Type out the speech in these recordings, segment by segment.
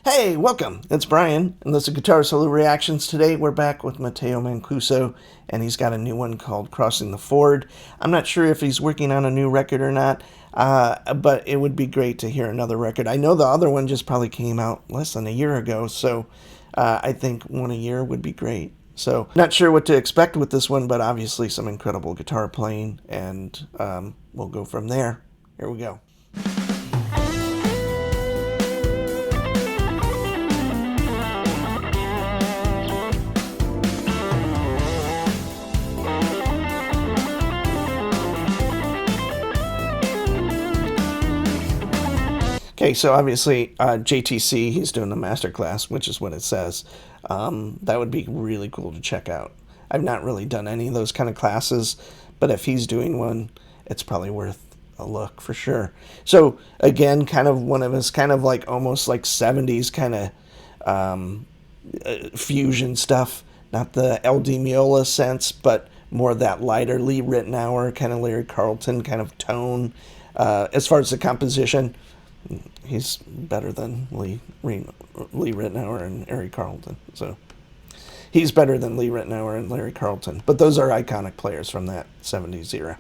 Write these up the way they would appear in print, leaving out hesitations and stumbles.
Hey, welcome. It's Brian, and this is Guitar Solo Reactions. Today we're back with Matteo Mancuso, and he's got a new one called Crossing the Ford. I'm not sure if he's working on a new record or not, but it would be great to hear another record. I know the other one just probably came out less than a year ago, so I think one a year would be great. So, not sure what to expect with this one, but obviously some incredible guitar playing, and we'll go from there. Here we go. Okay, so obviously JTC, he's doing the master class, which is what it says. That would be really cool to check out. I've not really done any of those kind of classes, but if he's doing one, it's probably worth a look for sure. So again, kind of one of his kind of like almost like 70s kind of fusion stuff. Not the El Di Meola sense, but more that lighter Lee Ritenour kind of Larry Carlton kind of tone. As far as the composition, he's better than Lee Ritenour and Eric Carlton. So he's better than Lee Ritenour and Larry Carlton. But those are iconic players from that 70s era.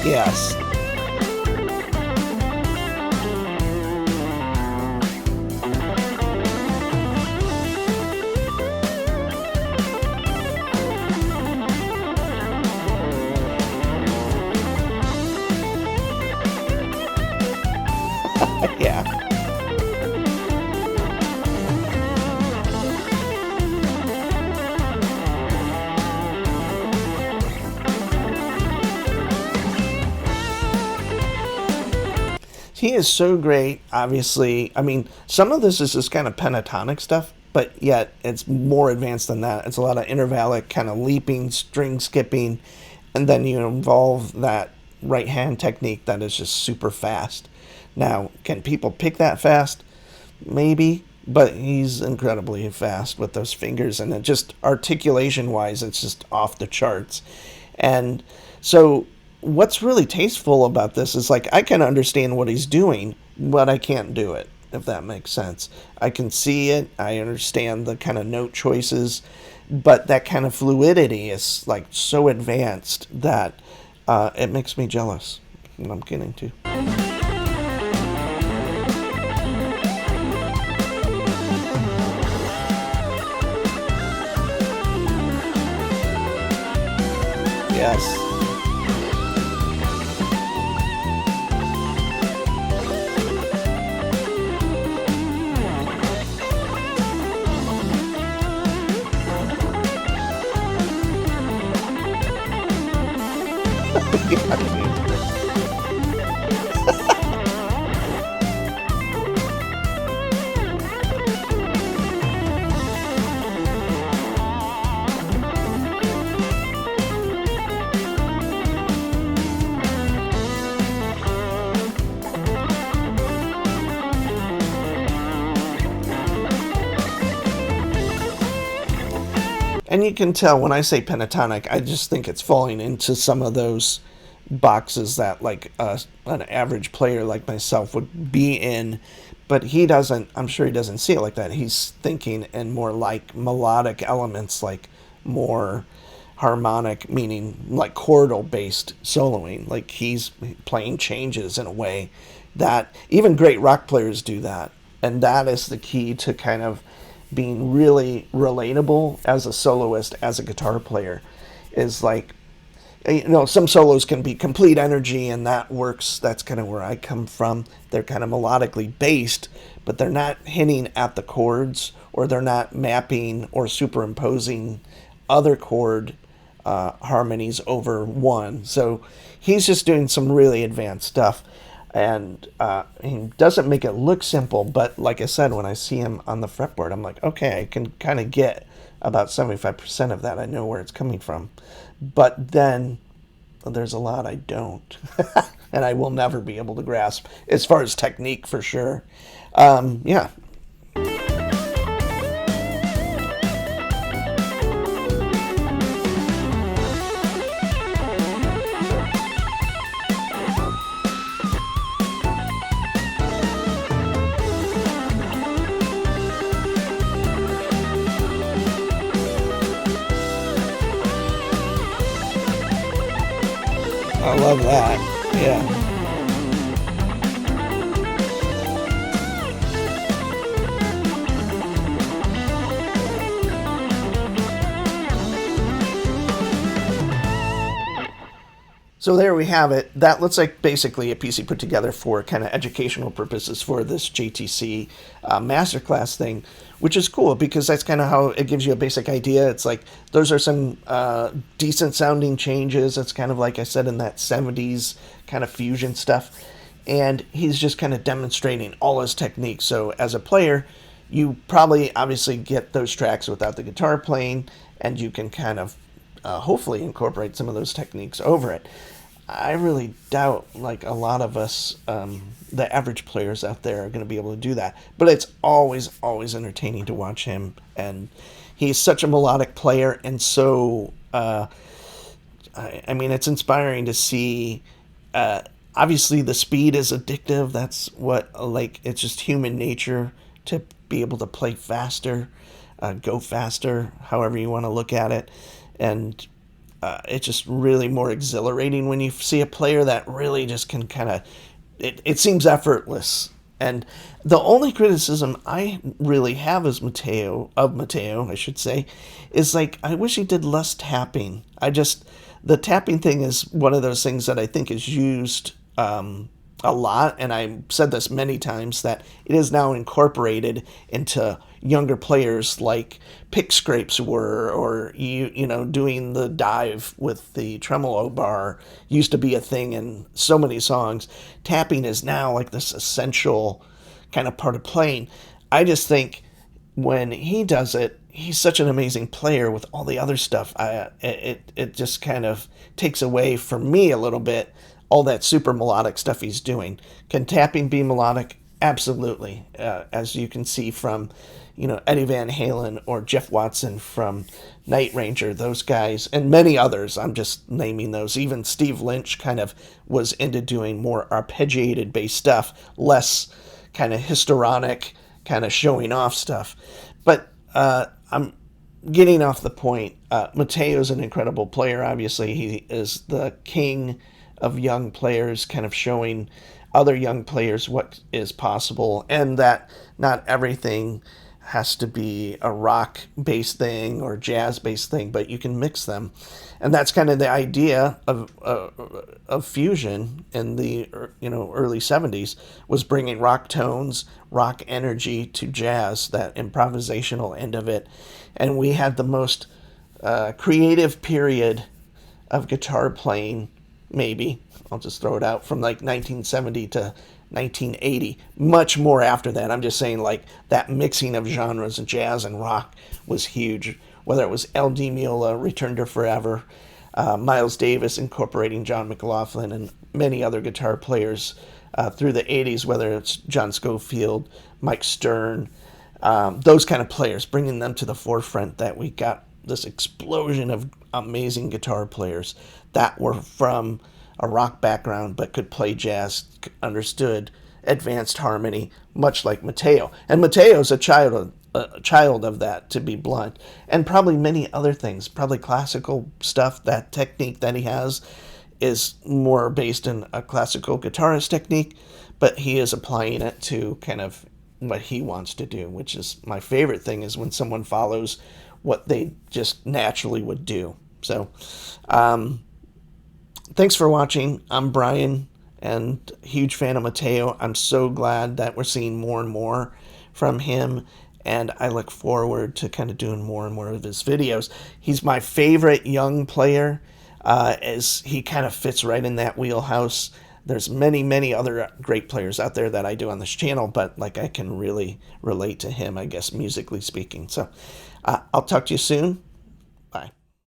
Yes. Yeah. He is so great, obviously. I mean, some of this is just kind of pentatonic stuff, but yet it's more advanced than that. It's a lot of intervallic kind of leaping, string skipping, and then you involve that right hand technique that is just super fast. Now, can people pick that fast? Maybe, but he's incredibly fast with those fingers, and it just articulation wise, it's just off the charts. And so what's really tasteful about this is like I can understand what he's doing, but I can't do it, if that makes sense. I can see it, I understand the kind of note choices, but that kind of fluidity is like so advanced that it makes me jealous. And I'm kidding too. Yes. And you can tell when I say pentatonic, I just think it's falling into some of those boxes that like an average player like myself would be in. But he doesn't, I'm sure he doesn't see it like that. He's thinking in more like melodic elements, like more harmonic, meaning like chordal based soloing. Like he's playing changes in a way that even great rock players do that. And that is the key to kind of being really relatable as a soloist, as a guitar player, is like, you know, some solos can be complete energy and that works. That's kind of where I come from. They're kind of melodically based, but they're not hitting at the chords, or they're not mapping or superimposing other chord harmonies over one. So he's just doing some really advanced stuff. And he doesn't make it look simple, but like I said, when I see him on the fretboard, I'm like, okay, I can kind of get about 75% of that. I know where it's coming from. But then there's a lot I don't. And I will never be able to grasp as far as technique for sure. Yeah. I love that. Yeah. So there we have it. That looks like basically a piece he put together for kind of educational purposes for this JTC masterclass thing, which is cool because that's kind of how it gives you a basic idea. It's like those are some decent sounding changes. It's kind of like I said in that 70s kind of fusion stuff. And he's just kind of demonstrating all his techniques. So as a player, you probably obviously get those tracks without the guitar playing, and you can kind of hopefully incorporate some of those techniques over it. I really doubt like a lot of us, the average players out there, are going to be able to do that. But it's always entertaining to watch him, and he's such a melodic player, and so I mean, it's inspiring to see. Obviously, the speed is addictive. That's what like it's just human nature to be able to play faster, go faster, however you want to look at it, and it's just really more exhilarating when you see a player that really just can kind of, it seems effortless. And the only criticism I really have as Matteo, I should say, is like, I wish he did less tapping. The tapping thing is one of those things that I think is used a lot, and I've said this many times, that it is now incorporated into younger players like pick scrapes were, or you know, doing the dive with the tremolo bar used to be a thing in so many songs. Tapping is now like this essential kind of part of playing. I just think when he does it, he's such an amazing player with all the other stuff. It just kind of takes away from me a little bit all that super melodic stuff he's doing. Can tapping be melodic? Absolutely. As you can see from, you know, Eddie Van Halen or Jeff Watson from Night Ranger, those guys, and many others. I'm just naming those. Even Steve Lynch kind of was into doing more arpeggiated bass stuff, less kind of histrionic, kind of showing off stuff. But I'm getting off the point. Matteo's an incredible player. Obviously, he is the king of young players, kind of showing other young players what is possible, and that not everything has to be a rock-based thing or jazz-based thing, but you can mix them. And that's kind of the idea of fusion in the, you know, early 70s, was bringing rock tones, rock energy to jazz, that improvisational end of it. And we had the most creative period of guitar playing, maybe, I'll just throw it out, from like 1970 to 1980. Much more after that. I'm just saying, like, that mixing of genres of jazz and rock was huge. Whether it was L. D. Miola, Return to Forever, Miles Davis incorporating John McLaughlin, and many other guitar players through the 80s, whether it's John Scofield, Mike Stern, those kind of players, bringing them to the forefront, that we got this explosion of amazing guitar players that were from a rock background but could play jazz, understood advanced harmony, much like Matteo. And Matteo's a child of that, to be blunt, and probably many other things, probably classical stuff. That technique that he has is more based in a classical guitarist technique, but he is applying it to kind of what he wants to do, which is my favorite thing, is when someone follows what they just naturally would do. So, thanks for watching. I'm Brian, and huge fan of Matteo. I'm so glad that we're seeing more and more from him, and I look forward to kind of doing more and more of his videos. He's my favorite young player, as he kind of fits right in that wheelhouse. There's many other great players out there that I do on this channel, but like, I can really relate to him, I guess, musically speaking. So I'll talk to you soon.